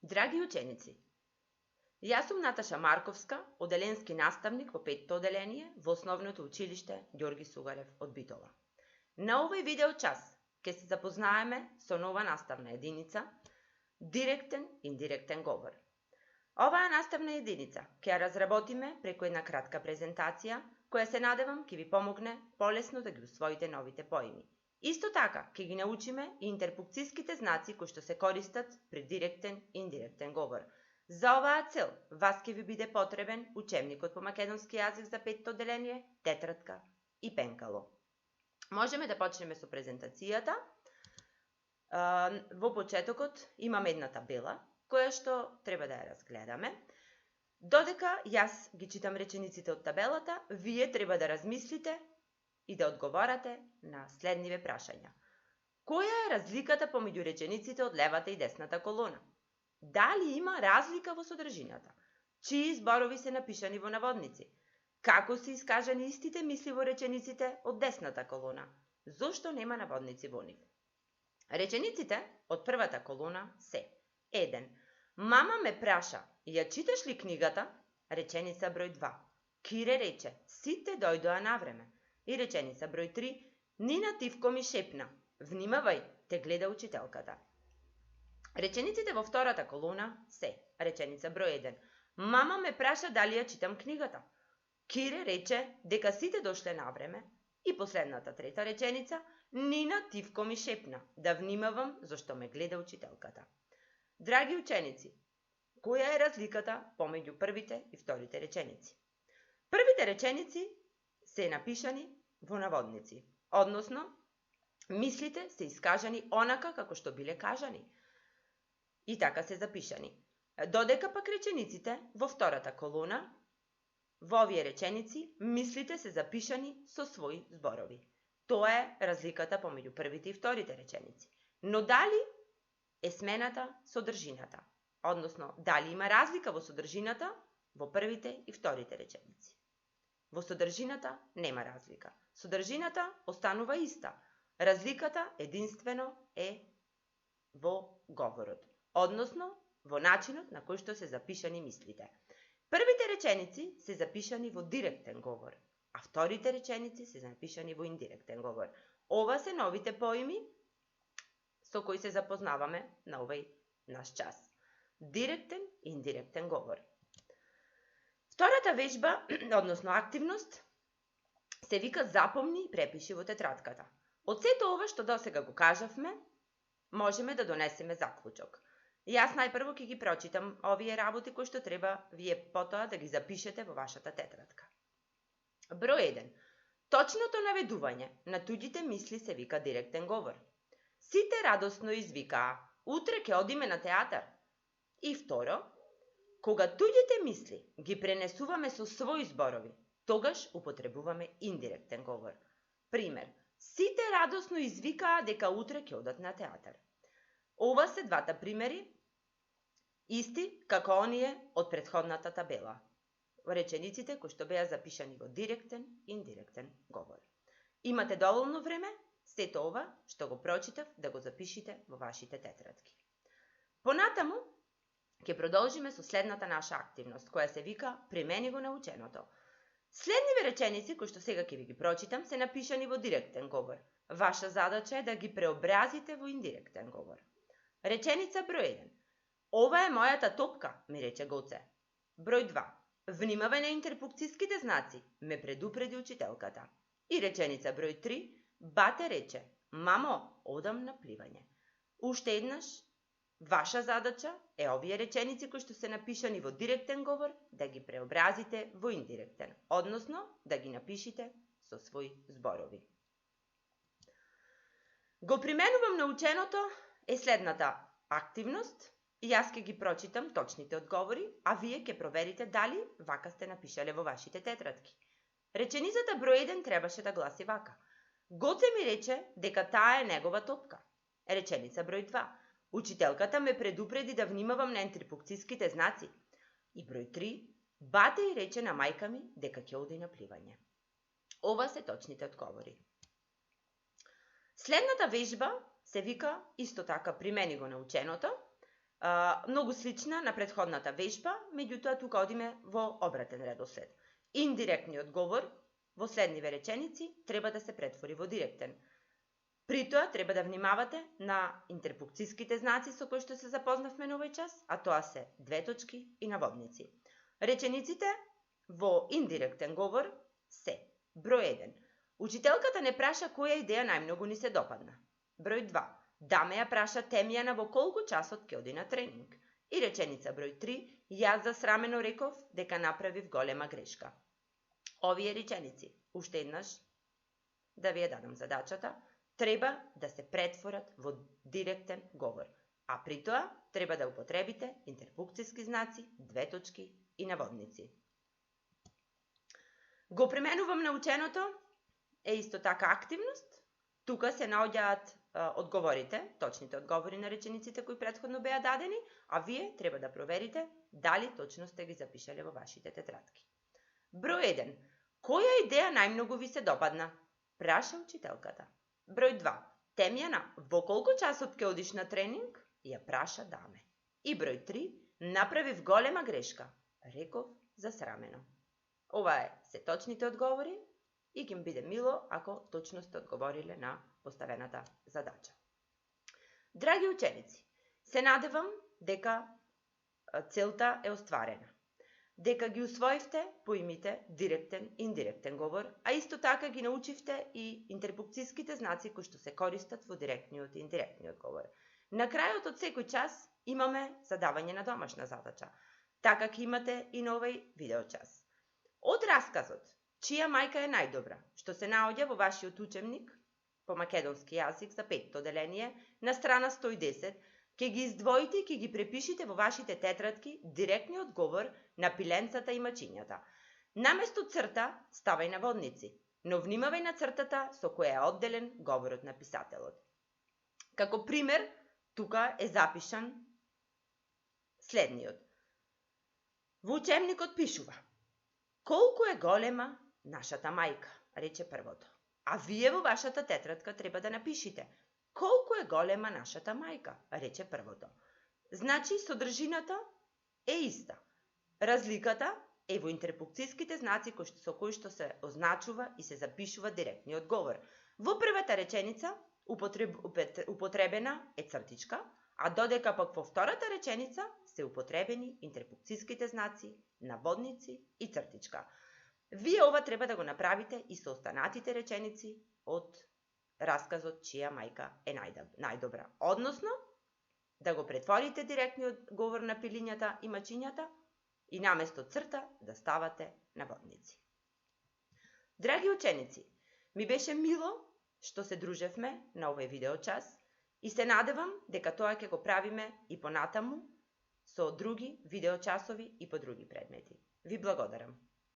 Драги ученици, јас сум Наташа Марковска, оделенски наставник во 5-то оделение во Основното училиште Ѓорги Сугарев од Битола. На овој видео час ќе се запознаеме со нова наставна единица директен индиректен говор. Оваа наставна единица ќе ја разработиме преку една кратка презентација која се надевам ќе ви помогне полесно да ги усвоите новите поими. Исто така ќе ги научиме и интерпункцијските знаци кои што се користат при директен и индиректен говор. За оваа цел вас ќе ви биде потребен учебникот по македонски јазик за 5-то оделение, тетрадка и пенкало. Можеме да почнеме со презентацијата. Во почетокот имаме една табела која што треба да ја разгледаме. Додека јас ги читам речениците од табелата, вие треба да размислите и да одговорате на следниве прашања. Која е разликата помеѓу речениците од левата и десната колона? Дали има разлика во содржината? Чии зборови се напишани во наводници? Како се искажани истите мисли во речениците од десната колона? Зошто нема наводници во нив? Речениците од првата колона се: 1. Мама ме праша, ја читаш ли книгата? Реченица број 2. Кире рече, сите дојдоа на време. И реченица број 3. Нина Тивко ми шепна, внимавај, те гледа учителката. Речениците во втората колона се: реченица број 1. Мама ме праша дали ја читам книгата. Кире рече дека сите дошле на време. И последната трета реченица: Нина Тивко ми шепна, да внимавам зашто ме гледа учителката. Драги ученици, која е разликата помеѓу првите и вторите реченици? Првите реченици се напишани во наводници, односно мислите се искажани онака како што биле кажани и така се запишани. Додека пак речениците во втората колона, во овие реченици мислите се запишани со своји зборови. Тоа е разликата помеѓу првите и вторите реченици. Но дали е смената содржината? Односно, дали има разлика во содржината во првите и вторите реченици? Во содржината нема разлика. Содржината останува иста. Разликата единствено е во говорот, односно во начинот на кој што се запишани мислите. Првите реченици се запишани во директен говор, а вторите реченици се запишани во индиректен говор. Ова се новите поими со кои се запознаваме на овој наш час. Директен и индиректен говор. Втората вежба, односно активност, се вика запомни и препиши во тетрадката. Од сето ова што досега го кажавме, можеме да донесеме заклучок. Јас најпрво ќе ги прочитам овие работи кои што треба вие потоа да ги запишете во вашата тетрадка. Број 1. Точното наведување на туѓите мисли се вика директен говор. Сите радосно извикаа, утре ќе одиме на театар. И второ, кога туѓите мисли ги пренесуваме со своји зборови, тогаш употребуваме индиректен говор. Пример, сите радосно извикаа дека утре ќе одат на театар. Ова се двата примери, исти како оние од претходната табела. Речениците кои што беа запишани во директен и индиректен говор. Имате доволно време сето ова што го прочитав да го запишите во вашите тетрадки. Понатаму ќе продолжиме со следната наша активност, која се вика примени го наученото. Следниве реченици кои што сега ќе ви ги прочитам се напишани во директен говор. Ваша задача е да ги преобразите во индиректен говор. Реченица број 1. Ова е мојата топка, ми рече Гоце. Број 2. Внимавај на интерпункцијските знаци, ме предупреди учителката. И реченица број 3. Бате рече, мамо, одам на пливање. Уште еднаш, ваша задача е овие реченици кои што се напишани во директен говор да ги преобразите во индиректен, односно да ги напишите со своји зборови. Го применувам наученото е следната активност. Јас ќе ги прочитам точните одговори, а вие ќе проверите дали вака сте напишале во вашите тетрадки. Реченицата број 1 требаше да гласи вака. Гоце ми рече дека таа е негова топка. Реченица број 2. Учителката ме предупреди да внимавам на интерпункцијските знаци. И број 3. Бате и рече на мајка ми дека ќе оди на пливање. Ова се точните одговори. Следната вежба се вика исто така примени го наученото, Многу слична на претходната вежба, меѓутоа тука одиме во обратен редослед. Индиректниот говор во следниве реченици треба да се претвори во директен. При тоа треба да внимавате на интерпункцијските знаци со кои што се запознавме на овој час, а тоа се две точки и наводници. Речениците во индиректен говор се: број 1. Учителката не праша која идеја најмногу ни се допадна. Број 2. Даме ја праша Темјана во колку часот ќе оди на тренинг. И реченица број 3. Јас засрамено реков дека направив голема грешка. Овие реченици, уште еднаш да ви ја дадам задачата, треба да се претворат во директен говор, а при тоа треба да употребите интерпункцијски знаци, две точки и наводници. Го применувам наученото е исто така активност. Тука се наоѓаат одговорите, точните одговори на речениците кои претходно беа дадени, а вие треба да проверите дали точно сте ги запишале во вашите тетрадки. Број 1. Која идеја најмногу ви се допадна? Праша учителката. Број 2. Темјана, во колку часот ќе одиш на тренинг? Ја праша Даме. И број 3. Направив голема грешка. Реков засрамено. Ова се точните одговори и ќе ми биде мило ако точно сте одговориле на поставената задача. Драги ученици, се надевам дека целта е остварена. Дека ги усвоивте поимите директен и индиректен говор, а исто така ги научивте и интерпункцијските знаци кои што се користат во директниот и индиректниот говор. На крајот од секој час имаме задавање на домашна задача. Така ќе имате и на овој видеочас. Од расказот Чија мајка е најдобра, што се наоѓа во вашиот учебник по македонски јазик за 5-то деление на страна 110, ќе ги издвоите и ќе ги препишите во вашите тетрадки директниот говор на пиленцата и мачињата. Наместо црта ставај наводници, но внимавај на цртата со која е одделен говорот на писателот. Како пример, тука е запишан следниот. Во учебникот пишува: колку е голема нашата мајка, рече првото. А вие во вашата тетрадка треба да напишите: колку е голема нашата мајка, рече првото. Значи, содржината е иста. Разликата е во интерпункцијските знаци со кои што се означува и се запишува директниот говор. Во првата реченица употребена е цртичка, а додека пак во втората реченица се употребени интерпункцијските знаци, наводници и цртичка. Вие ова треба да го направите и со останатите реченици од расказот Чија мајка е најдобра. Односно, да го претворите директниот говор на пилињата и мачињата и наместо црта да ставате наводници. Драги ученици, ми беше мило што се дружевме на овој видеочас и се надевам дека тоа ќе го правиме и понатаму со други видеочасови и по други предмети. Ви благодарам.